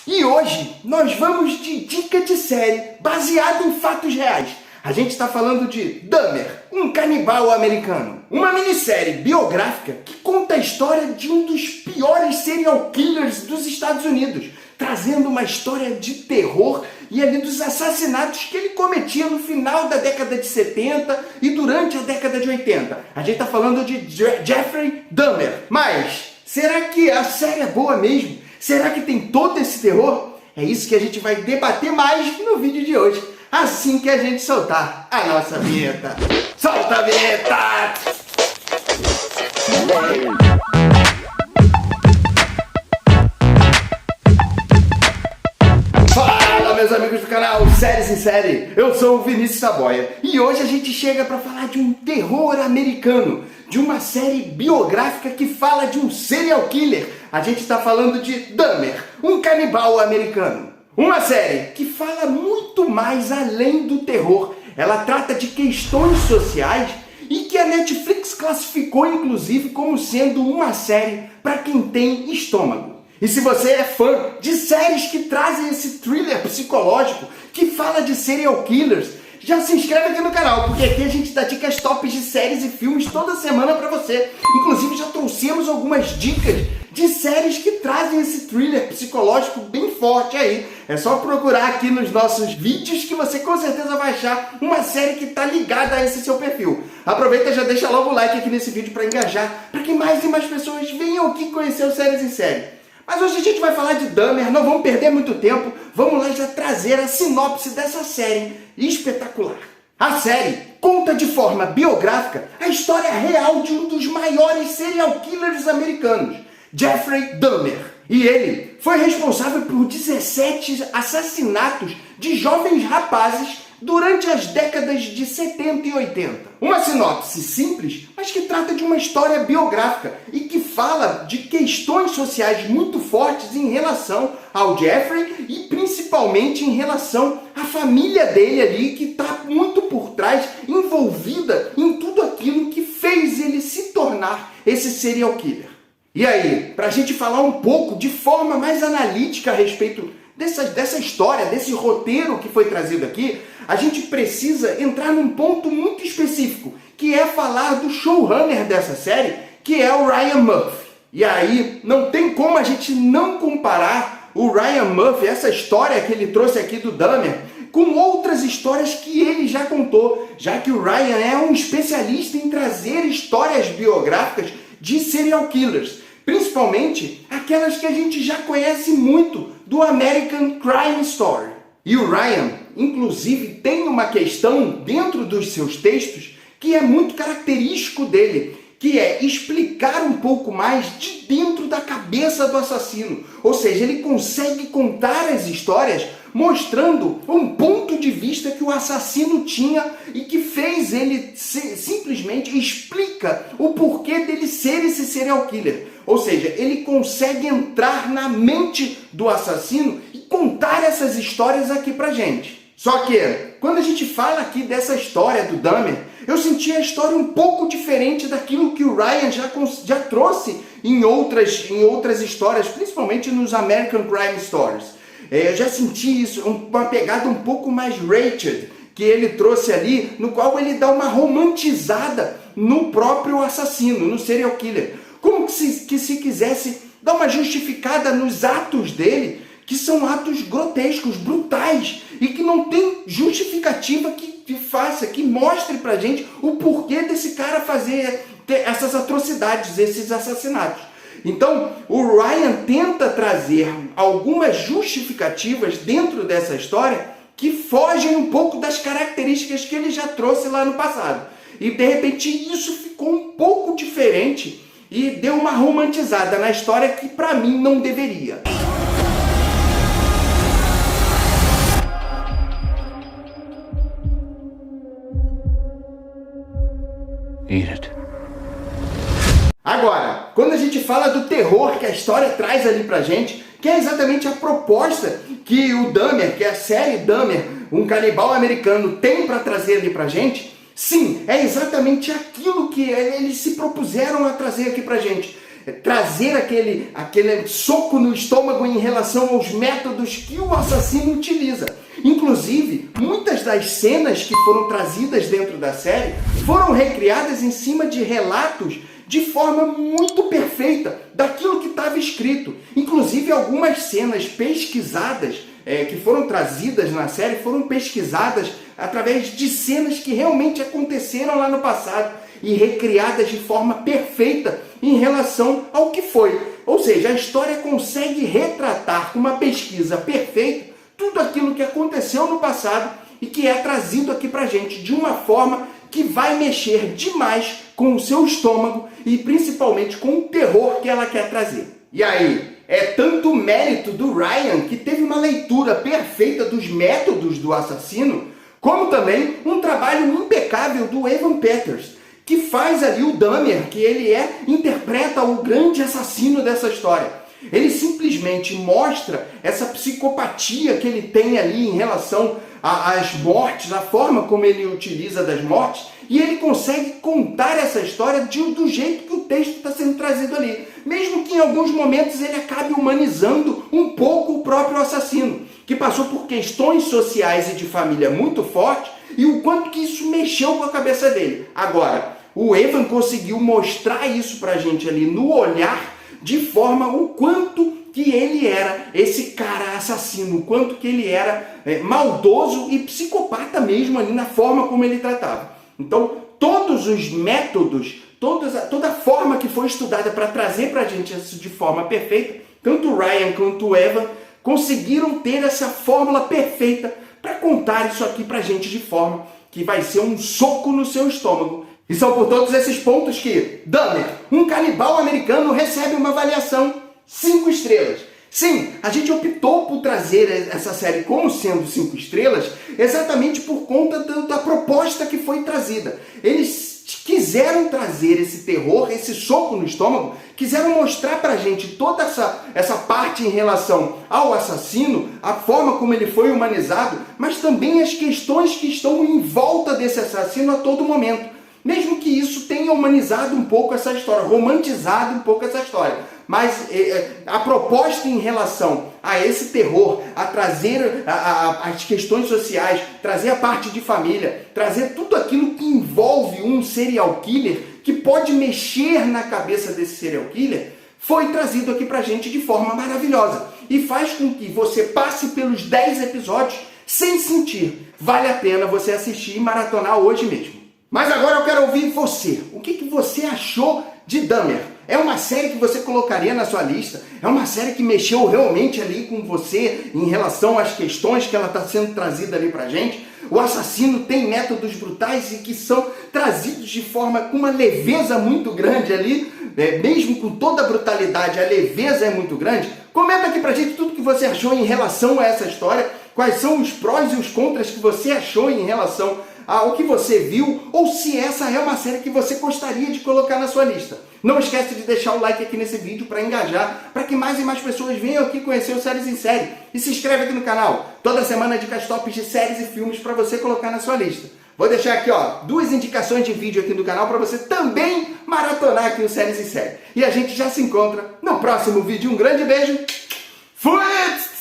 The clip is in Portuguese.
E hoje nós vamos de dica de série baseada em fatos reais. A gente está falando de Dahmer, um canibal americano. Uma minissérie biográfica que conta a história de um dos piores serial killers dos Estados Unidos, trazendo uma história de terror e ali dos assassinatos que ele cometia no final da década de 70 e durante a década de 80. A gente está falando de Jeffrey Dahmer. Mas será que a série é boa mesmo? Será que tem todo esse terror? É isso que a gente vai debater mais no vídeo de hoje, assim que a gente soltar a nossa vinheta. Solta a vinheta! Fala, meus amigos do canal Séries em Série, eu sou o Vinícius Saboia e hoje a gente chega para falar de um terror americano, de uma série biográfica que fala de um serial killer. A gente está falando de Dahmer, um canibal americano. Uma série que fala muito mais além do terror. Ela trata de questões sociais e que a Netflix classificou inclusive como sendo uma série para quem tem estômago. E se você é fã de séries que trazem esse thriller psicológico, que fala de serial killers, já se inscreve aqui no canal, porque aqui a gente dá dicas tops de séries e filmes toda semana pra você. Inclusive já trouxemos algumas dicas de séries que trazem esse thriller psicológico bem forte aí. É só procurar aqui nos nossos vídeos que você com certeza vai achar uma série que tá ligada a esse seu perfil. Aproveita e já deixa logo o like aqui nesse vídeo para engajar, para que mais e mais pessoas venham aqui conhecer o Séries em Série. Mas hoje a gente vai falar de Dahmer, não vamos perder muito tempo, vamos lá já trazer a sinopse dessa série espetacular. A série conta de forma biográfica a história real de um dos maiores serial killers americanos, Jeffrey Dahmer. E ele foi responsável por 17 assassinatos de jovens rapazes durante as décadas de 70 e 80. Uma sinopse simples, mas que trata de uma história biográfica e que fala de questões sociais muito fortes em relação ao Jeffrey e principalmente em relação à família dele ali, que está muito por trás, envolvida em tudo aquilo que fez ele se tornar esse serial killer. E aí, para a gente falar um pouco de forma mais analítica a respeito dessa história, desse roteiro que foi trazido aqui, a gente precisa entrar num ponto muito específico, que é falar do showrunner dessa série, que é o Ryan Murphy. E aí, não tem como a gente não comparar o Ryan Murphy, essa história que ele trouxe aqui do Dahmer, com outras histórias que ele já contou, já que o Ryan é um especialista em trazer histórias biográficas de serial killers, principalmente aquelas que a gente já conhece muito do American Crime Story. E o Ryan, inclusive, tem uma questão dentro dos seus textos que é muito característico dele, que é explicar um pouco mais de dentro da cabeça do assassino. Ou seja, ele consegue contar as histórias mostrando um ponto de vista que o assassino tinha e que fez ele simplesmente explica o porquê dele ser esse serial killer. Ou seja, ele consegue entrar na mente do assassino e contar essas histórias aqui pra gente. Só que, quando a gente fala aqui dessa história do Dahmer, eu senti a história um pouco diferente daquilo que o Ryan já trouxe em outras histórias, principalmente nos American Crime Stories. Eu já senti isso, uma pegada um pouco mais rated, que ele trouxe ali, no qual ele dá uma romantizada no próprio assassino, no serial killer. Como que se quisesse dar uma justificada nos atos dele, que são atos grotescos, brutais, e que não tem justificativa que faça, que mostre pra gente o porquê desse cara fazer essas atrocidades, esses assassinatos. Então, o Ryan tenta trazer algumas justificativas dentro dessa história que fogem um pouco das características que ele já trouxe lá no passado. E, de repente, isso ficou um pouco diferente e deu uma romantizada na história que, pra mim, não deveria. Eat it. Agora, quando a gente fala do terror que a história traz ali pra gente, que é exatamente a proposta que o Dahmer, que é a série Dahmer, um canibal americano, tem para trazer ali pra gente, sim, é exatamente aquilo que eles se propuseram a trazer aqui pra gente. trazer aquele soco no estômago em relação aos métodos que o assassino utiliza. Inclusive, muitas das cenas que foram trazidas dentro da série foram recriadas em cima de relatos de forma muito perfeita daquilo que estava escrito. Inclusive, algumas cenas pesquisadas que foram trazidas na série foram pesquisadas através de cenas que realmente aconteceram lá no passado e recriadas de forma perfeita em relação ao que foi. Ou seja, a história consegue retratar com uma pesquisa perfeita tudo aquilo que aconteceu no passado e que é trazido aqui pra gente de uma forma que vai mexer demais com o seu estômago e principalmente com o terror que ela quer trazer. E aí, é tanto mérito do Ryan, que teve uma leitura perfeita dos métodos do assassino, como também um trabalho impecável do Evan Peters, que faz ali o Dahmer, que ele interpreta o grande assassino dessa história. Ele simplesmente mostra essa psicopatia que ele tem ali em relação às mortes, a forma como ele utiliza das mortes, e ele consegue contar essa história do jeito que o texto está sendo trazido ali. Mesmo que em alguns momentos ele acabe humanizando um pouco o próprio assassino, que passou por questões sociais e de família muito fortes, e o quanto que isso mexeu com a cabeça dele. Agora, o Evan conseguiu mostrar isso pra gente ali no olhar, de forma o quanto que ele era esse cara assassino, o quanto que ele era maldoso e psicopata mesmo ali na forma como ele tratava. Então, todos os métodos, toda a forma que foi estudada para trazer pra gente isso de forma perfeita, tanto o Ryan quanto o Evan conseguiram ter essa fórmula perfeita para contar isso aqui pra gente de forma que vai ser um soco no seu estômago. E são por todos esses pontos que Dahmer, um canibal americano, recebe uma avaliação 5 estrelas. Sim, a gente optou por trazer essa série como sendo 5 estrelas exatamente por conta da proposta que foi trazida. Eles quiseram trazer esse terror, esse soco no estômago, quiseram mostrar pra gente toda essa parte em relação ao assassino, a forma como ele foi humanizado, mas também as questões que estão em volta desse assassino a todo momento. Mesmo que isso tenha humanizado um pouco essa história, romantizado um pouco essa história. Mas a proposta em relação a esse terror, a trazer as questões sociais, trazer a parte de família, trazer tudo aquilo que envolve um serial killer, que pode mexer na cabeça desse serial killer, foi trazido aqui pra gente de forma maravilhosa. E faz com que você passe pelos 10 episódios sem sentir. Vale a pena você assistir e maratonar hoje mesmo. Mas agora eu quero ouvir você. O que você achou de Dahmer? É uma série que você colocaria na sua lista? É uma série que mexeu realmente ali com você em relação às questões que ela está sendo trazida ali pra gente? O assassino tem métodos brutais e que são trazidos de forma com uma leveza muito grande ali, mesmo com toda a brutalidade, a leveza é muito grande. Comenta aqui pra gente tudo que você achou em relação a essa história, quais são os prós e os contras que você achou em relação ao que você viu, ou se essa é uma série que você gostaria de colocar na sua lista. Não esquece de deixar o like aqui nesse vídeo para engajar, para que mais e mais pessoas venham aqui conhecer o Séries em Série. E se inscreve aqui no canal. Toda semana dicas tops de séries e filmes para você colocar na sua lista. Vou deixar aqui 2 indicações de vídeo aqui no canal para você também maratonar aqui o Séries em Série. E a gente já se encontra no próximo vídeo. Um grande beijo. Fui!